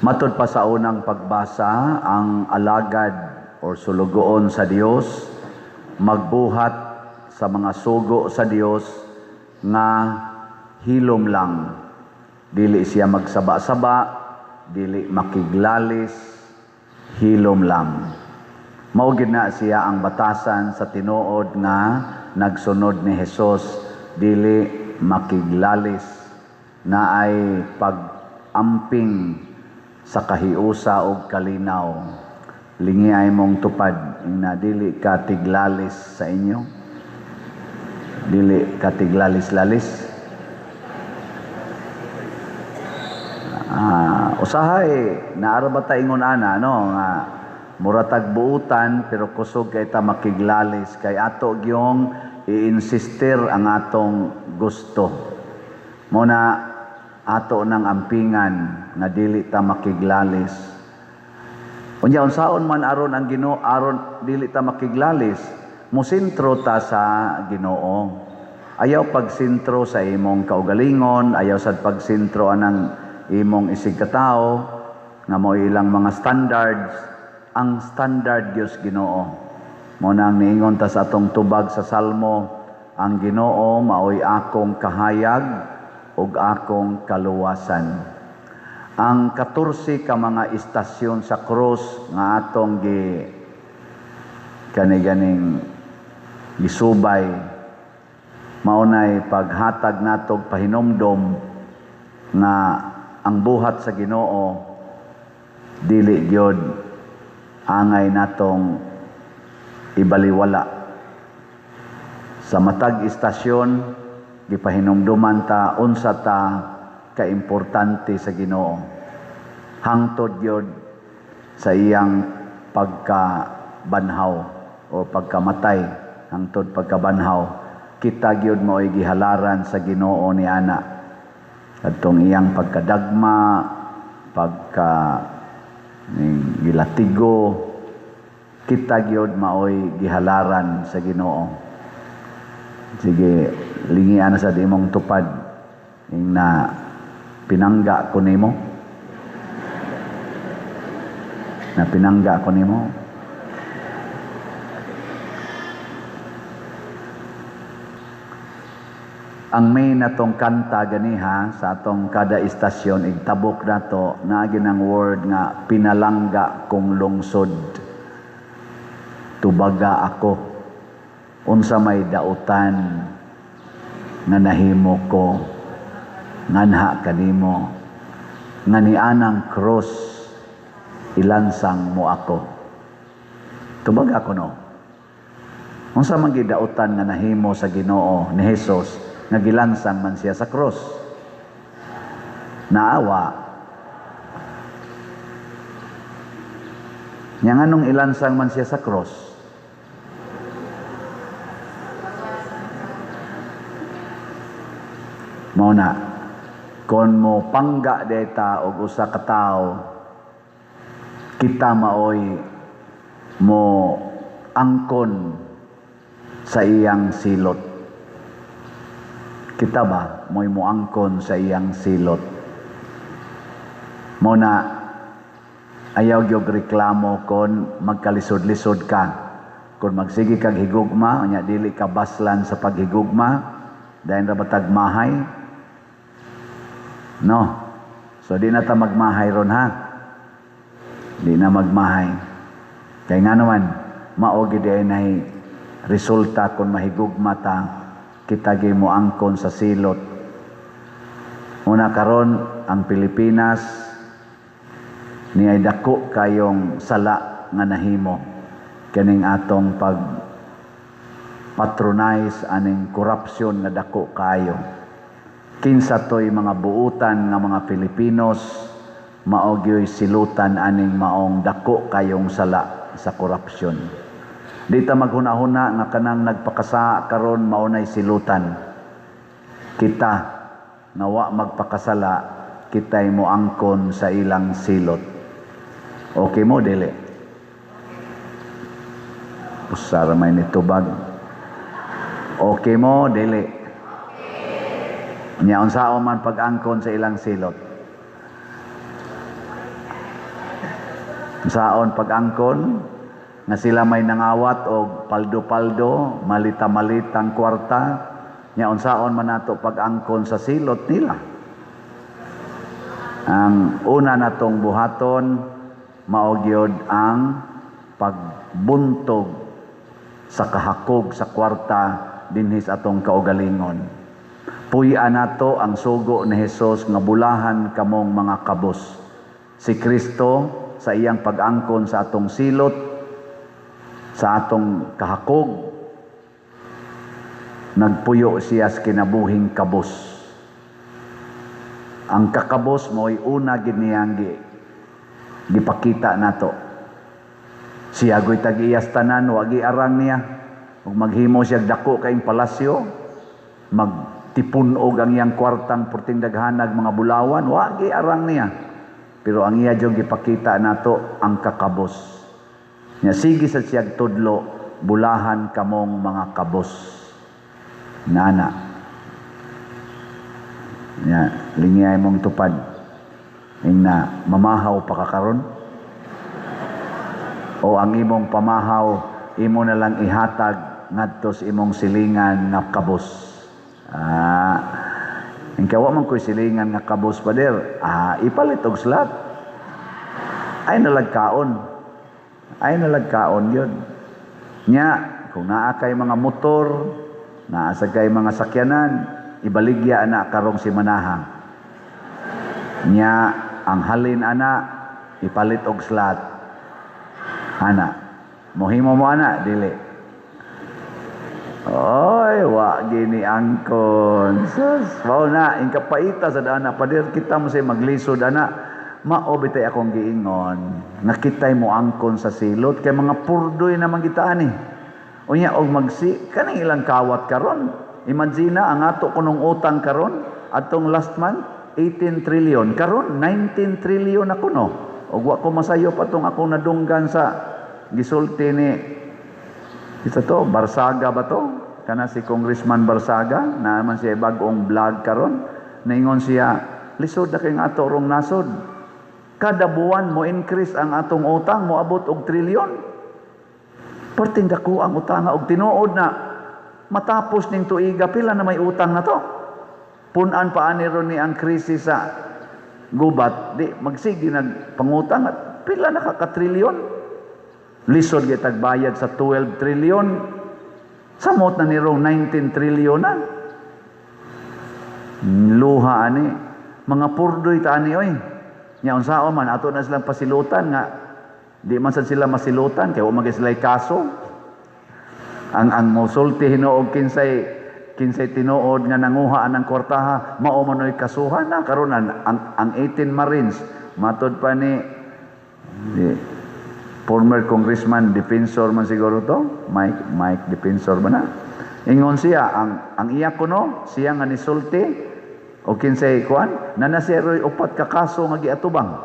Matod pa sa unang pagbasa, ang alagad o sulugoon sa Dios magbuhat sa mga sugo sa Dios nga hilom lang. Dili siya magsaba-saba, dili makiglalis, hilom lang. Mao gid na siya ang batasan sa tinuod nga nagsunod ni Hesus, dili makiglalis, na ay pag-amping sa kahiusa o kalinaw. Lingi ay mong tupad, na dili ka tiglalis sa inyo. Dili ka tiglalis-lalis. Usahay, naara ba ta ingon ana, no? Nga, muratag buutan, pero kusog kay ta makiglalis. Kay ato gyong i-insister ang atong gusto. Muna, ato ng ampingan nga dili ta makiglalis. Unya unsaon man aron ang Ginoo, aron dili ta makiglalis, musentro ta sa Ginoo. Ayaw pagsentro sa imong kaugalingon, ayaw sad pagsentro anang imong isig katao nga mo ilang mga standards. Ang standard Dios Ginoo. Mo nang niingon ta sa atong tubag sa Salmo, ang Ginoo maoy akong kahayag ug akong kaluwasan. Ang 14 ka mga istasyon sa krus nga atong kaniganing gisubay, maunay paghatag natog pahinomdom nga ang buhat sa Ginoo dili gyud angay natong ibaliwala. Sa matag istasyon gipahinomduman ta unsa ta kaimportante sa Ginoo hangtod gyud sa iyang pagkabanhaw o pagkamatay. Hangtod pagkabanhaw kita gyud mo'y gihalaran sa Ginoo ni ana adtong iyang pagkadagma, gilatigo, kita gyud maoy gihalaran sa Ginoo. Sige, lingian na sa di mong tupad na pinangga ko nimo. Na pinangga ko nimo. Ang may natong kanta ganiha sa atong kada istasyon igtabok nato na ginang word nga pinalangga kong lungsod. Tubaga ako. Unsa may dautan nga nahimo ko nganha kanimo nga nianang cross ilansang mo ako. Tubag ako no. Unsa man gid dautan nga nahimo sa Ginoo ni Hesus nga gilansang man siya sa cross. Naawa. Nya nganong ilansang man siya sa cross? Mao na, kon mo pangga deta og usa ka tawo, kita maoy mo angkon sa iyang silot. Kita ba mo'y mo angkon sa iyang silot. Mao na, ayaw gyud reklamo kon magkalisod-lisod ka. Kon magsige kag higugma, nya dili ka baslan sa paghigugma, dahil ra batag mahay. No. So di na ta magmahay ron ha. Di na magmahay. Kay nga naman mao gid ay resulta kun mahigugma ta kita gi mo angkon sa silot. Una karon ang Pilipinas niay dako kayong sala nga nahimo kaning atong pag patronize aning korupsyon nga dako kayo. Kinsa to'y mga buutan nga mga Pilipinos mao gyoy silutan aning maong dako kayong sala sa korupsyon. Di ta maghuna-huna nga kanang nagpakasa karon maunay silutan. Kita nga wa magpakasala, kitay mo angkon sa ilang silot. Okay mo dili? Usara may nitubag. Okay mo dili? Nya unsaon man pag-angkon sa ilang silot. Saon pag-angkon nga sila may nangawat og paldo-paldo, malita-malitang kwarta, nya unsaon man nato pag-angkon sa silot nila. Ang una natong buhaton mao gyud ang pagbuntog sa kahakog sa kwarta dinhi sa atong kaugalingon. Puy-an nato ang sugo ni Hesus nga bulahan kamong mga kabos. Si Kristo sa iyang pag-angkon sa atong silot, sa atong kahakog, nagpuyo siya sa kinabuhing kabos. Ang kakabos mo'y una giniyang gipakita nato. Siya go'y tag-iyas tanan, wagi arang niya. Ug maghimo siya dako kaing palasyo, magtipunog ang iyang kwartang purting daghanag mga bulawan, wagi arang niya. Pero ang iya jud gipakita nato ang kakabos. Nya sige sa siyag tudlo, bulahan kamong mga kabos. Nana. Nya lingay mong tupad. Ingna mamahaw pa ka karon. O ang imong pamahaw imo na lang ihatag ngadto sa imong silingan nga kabos. Ang kawa man ko'y silingan nga kabos pader, ipalit og slot. Ay nalagkaon. Ay nalagkaon yun. Nya, kung naa kay mga motor, naa sa kay mga sakyanan, ibaligya ana karong si manahang. Nya, ang halin ana, ipalit og slot. Ana, mohimo mo ana, dili. Oy, wa gini angkon. Sus, wow na, ingkapaita sa dana. Padir kita mo say maglisod, ana. Mao bitay akong giingon. Nakitay mo angkon sa silot. Kay mga purdoy naman gitaan eh. Unya, og kanang ilang kawat karon. Imagine ang ato kunong utang karon. Atong last month, 18 trillion. Karon, 19 trillion ako no. Og wa ko masayo pa tong akong nadunggan sa gisulti ni ito to, Barsaga ba to? Kana si Congressman Barsaga, naman siya bagong vlog karon. Naingon siya, lisod na kayong ato rong nasod. Kada buwan mo increase ang atong utang, mo abot og trilyon. Perting dako ang utang og tinuod na matapos ning tuiga, pila na may utang na to. Punan pa ani ron ni ang krisis sa gubat, di magsigi nagpangutang at pila na ka-trilyon. Lisod gyud tagbayad sa 12 trillion. Samot na nirong 19 trillion na. Luha ani. Mga purdoy ta ani oy. Nya unsaon man ato na silang pasilutan nga di man sad sila masilutan kay wa magay sila kaso. Ang mosulti hinuog kinsay tinuod nga nanguha anang kwartaha mao man oy kasuhan na karon ang 18 Marines matod pa ni former congressman, defensor man siguro to, Mike defensor ba na? Ingon siya, ang iya kuno, siya nga nisulti, o kinsay kuan, nanaseroy upat ka kaso nga giatubang.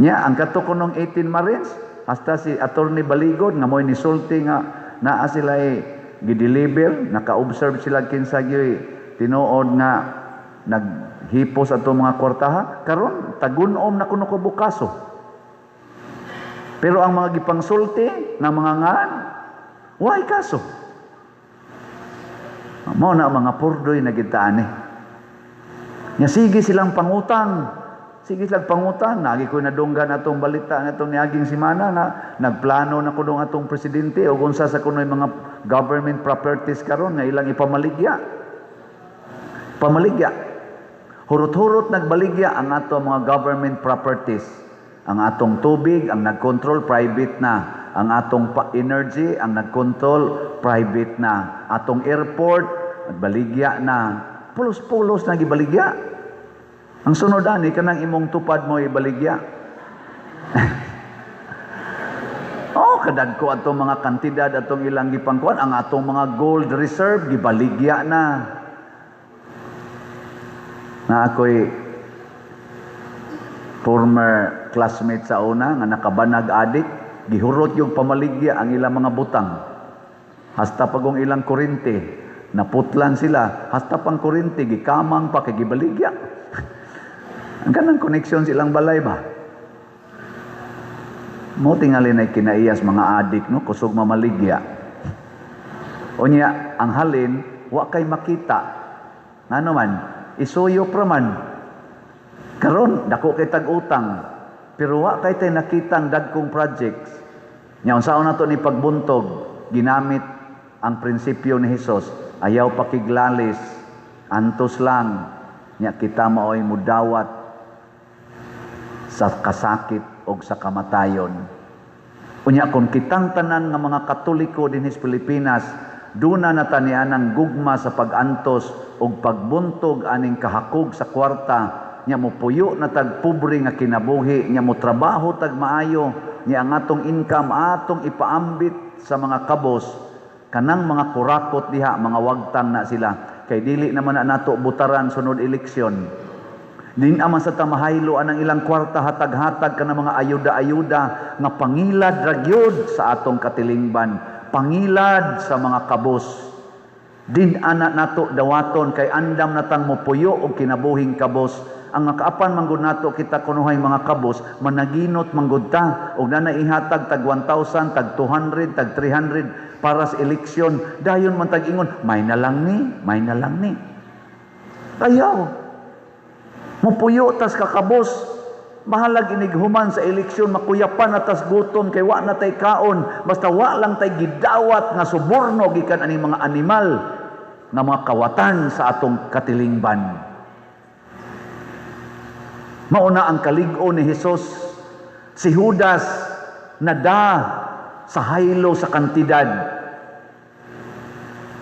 Nya, ang katukunong 18 Marines, hasta si Attorney Baligod, nga mo'y nisulti nga, naa sila gideliver, naka-observe sila kinsay tinuod nga, naghipos ato mga kwartaha, karon tagunom na kuno ko bukaso. Pero ang mga gipangsulti na mga ngan, why kaso? Mao na mga purdoy na gitaan eh. Nya sige silang pangutang. Sige silang pangutang. Nagi ko nadunggan atong balita natong niaging semana na nagplano na kuno atong presidente o unsa sa kunoy mga government properties karon nga ilang ipamaligya. Pamaligya. Hurot-hurot nagbaligya ang ato mga government properties. Ang atong tubig, ang nag-control, private na. Ang atong energy, ang nag-control, private na. Atong airport, nagbaligya na. Pulos-pulos na gibaligya. Ang sunod ani, kanang imong tupad mo ibaligya. Kadagko atong mga kantidad, atong ilang gipangkuan, ang atong mga gold reserve, gibaligya na. Na ako'y former classmate sa una nga nakabanag adik, gihurot yung pamaligya ang ilang mga butang. Hasta pagong ilang kurente, naputlan sila, hasta pang kurente, gikamang pa kay gibaligya. Ang kanang koneksyon silang balay ba? Mo tingali na kinaiyas mga adik no kusog mamaligya. Unya ang halin wa kay makita. Ngano man isuyo pra man. Karon dako kay tag-utang pero wa kay tay nakitang dagkong projects. Nya unsaon nato ni pagbuntog ginamit ang prinsipyo ni Hesus. Ayaw pakiglalis, antos lang. Nya kita maoy mudawat sa kasakit o sa kamatayon. Unya kung kitang tanan nga mga Katoliko din sa Pilipinas, duna na tanianang gugma sa pagantos o pagbuntog aning kahakog sa kwarta, nya mo puyo na tag pobre nga kinabuhi, nya mo trabaho tag maayo, nya ang atong income atong ipaambit sa mga kabos, kanang mga kurakot diha, mga wagtang na sila. Kay dili naman na nato butaran sunod eleksyon. Din aman sa tamahaylo anang ilang kwarta hatag-hatag ka ng mga ayuda-ayuda nga pangilad ragyod sa atong katilingban, pangilad sa mga kabos. Din ana nato dawaton kay andam natang mopuyo og kinabuhing kabos. Ang nakaapan manggod nato kita kunuhay mga kabos, managinot manggod ta og na ihatag tag 1,000, tag 200, tag 300 para sa eleksyon. Dayon man tag ingon, may na lang ni. Ayaw. Mupuyo tas kakabos, mahalag inighuman sa eleksyon, makuyapan na tas gutom, kay wa na tay kaon, basta wa lang tay gidawat nga suborno gikan ani mga animal nga mga kawatan sa atong katilingban. Mauna ang kalig-o ni Hesus, si Judas nada sa haylo sa kantidad.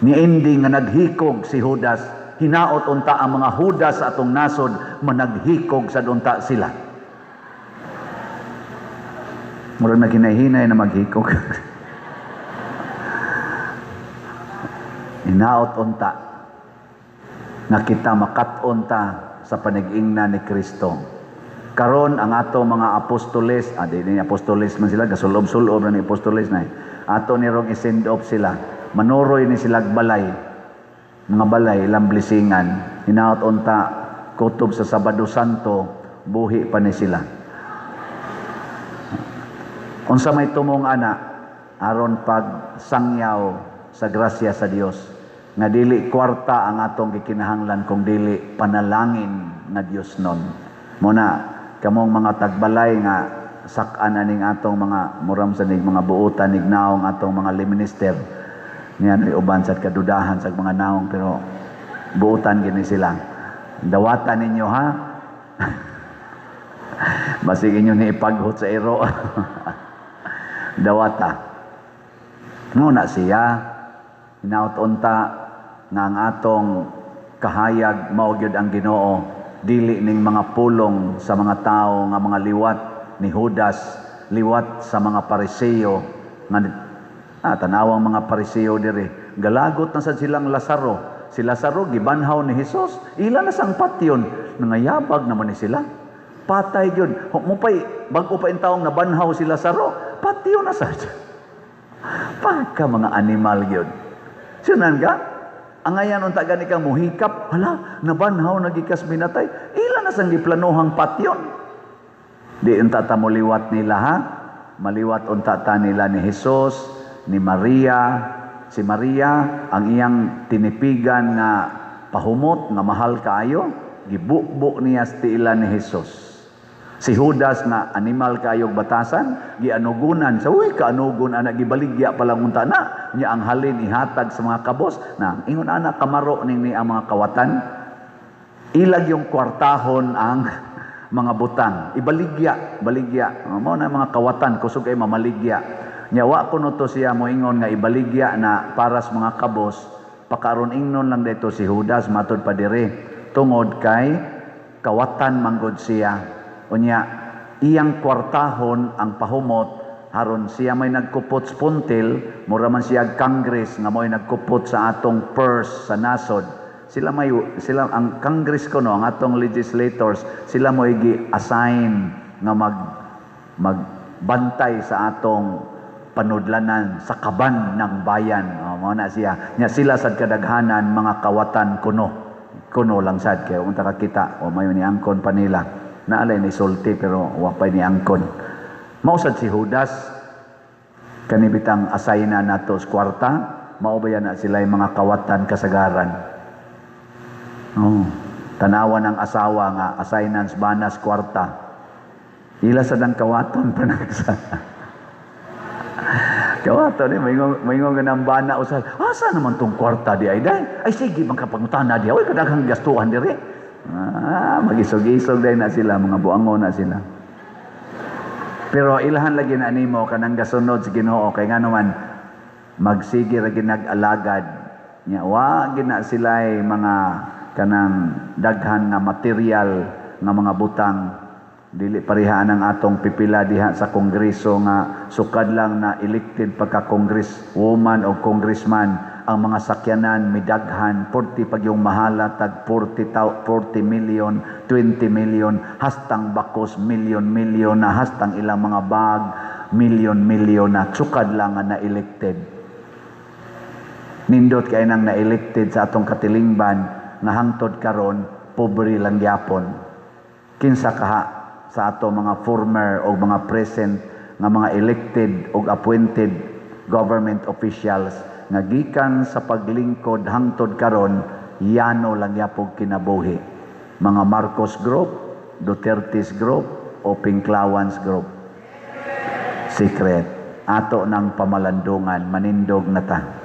Ni ending nga naghikog si Judas, hinaot unta ang mga Judas sa atong nasod, managhikog sa unta sila. Murag na kinahinay na maghikog. Hinaot unta na kita makat-on ta sa panag-ingna ni Kristo. Karon ang ato mga apostoles, di ni apostoles man sila, gasulob-sulob na ni apostoles na. Ato ni rong isend off sila. Manuroy ni sila balay. Mga balay, ilang blisingan, hinaot unta, kutob sa Sabado Santo, buhi pa ni sila. Unsa may tumong ana, aron pag sangyaw sa grasya sa Dios, nga dili kwarta ang atong gikinahanglan, kung dili panalangin nga Dios nun. Muna, kamong mga tagbalay nga sak-an aning atong mga muram sa mga buutan, ignaong atong mga liminister, niyan ay uban sa kadudahan sa mga naong, pero buutan gini sila. Dawatan ninyo ha. Basig inyo ni ipaghot sa iro. Dawata. Muna siya, hinaut-unta nga ang atong kahayag maugyod ang Ginoo, dili ning mga pulong sa mga tao nga mga liwat ni Judas, liwat sa mga Pariseo nga tanawang mga Pariseo diri, galagot na sa silang Lazaro. Si Lazaro gibanhaw ni Hesus, ila na sang patyon, nangayabag naman ni sila. Patay gyud. Mupay bag-o pa intawong nabanhaw si Lazaro, patyon na sa. Pagka mga animal gyud. Sunan ka? Angayan unta gani kang muhikap, hala, nabanhaw nagikas minatay. Ila na sang giplanuhang patyon. Di unta ta moliwat nila ha. Maliwat unta ta nila ni Hesus, ni Maria. Si Maria ang iyang tinipigan nga pahumot nga mahal kaayo, gibukbok niya sa tiilan ni Hesus. Si Judas nga animal kaayog batasan, gianugunan sa kaanugon ana, gibaligya pa lang unta na niya ang halin ihatag sa mga kabos na ingon ana kamaro ning ang mga kawatan. Ilag yung kwartahon ang mga butang, baligya mo na mga kawatan kusog ay mamaligya. Nyawa kuno to siya moingon nga ibaligya na para sa mga kabos, pakaron ingnon lang dito si Judas matud pa diri, tungod kay kawatan manggod siya. Unya iyang kwartahon ang pahumot, haron siya may nagkupot spuntil, mura man siya Congress nga mo'y nagkupot sa atong purse sa nasod. Sila ang Congress kuno, ang atong legislators, sila mo'y gi-assign nga magbantay sa atong panudlanan sa kaban ng bayan. Mao na siya. Nya sila sad kadaghanan mga kawatan kuno lang sad kay unta ka kita o mayo ni angkon pa nila. Naalay ni sulti pero wa pa ni angkon. Mausad si Judas, kanibitang asayna nato sa kwarta, maubayan na sila yung mga kawatan kasagaran. Oh, tanawan ng asawa nga, asaynan sa banas kwarta. Ila sa dang kawaton pa nagsa. Kawaton mayingon nga ng bana usal. Asa naman tong kwarta di ay day? Ay sige magkapangutana di. Oy kadaghang gastuhan diri. Magisog-isog day na sila, mga buangon na sila. Pero ilahan lagi na nimo kanang gasunod sa Ginoo kay nga naman magsige ra ginag-alagad nya wa gina sila ay mga kanang daghan nga material nga mga butang dili parihaan ang atong pipila diha sa kongreso nga sukad lang na elected pagka congresswoman o congressman ang mga sakyanan midaghan 40 pag yung mahala tag 40 million 20 million hastang bakos million na hastang ilang mga bag million na sukad lang nga na elected nindot kay nang na elected sa atong katilingban nga hangtod karon pobre lang gyapon kinsa kaha sa ato mga former o mga present nga mga elected o appointed government officials nga gikan sa paglingkod hangtod karon yano lang yapog kinabuhi mga Marcos Group, Duterte's Group o Pinklawans Group. Secret ato ng pamalandungan manindog na ta.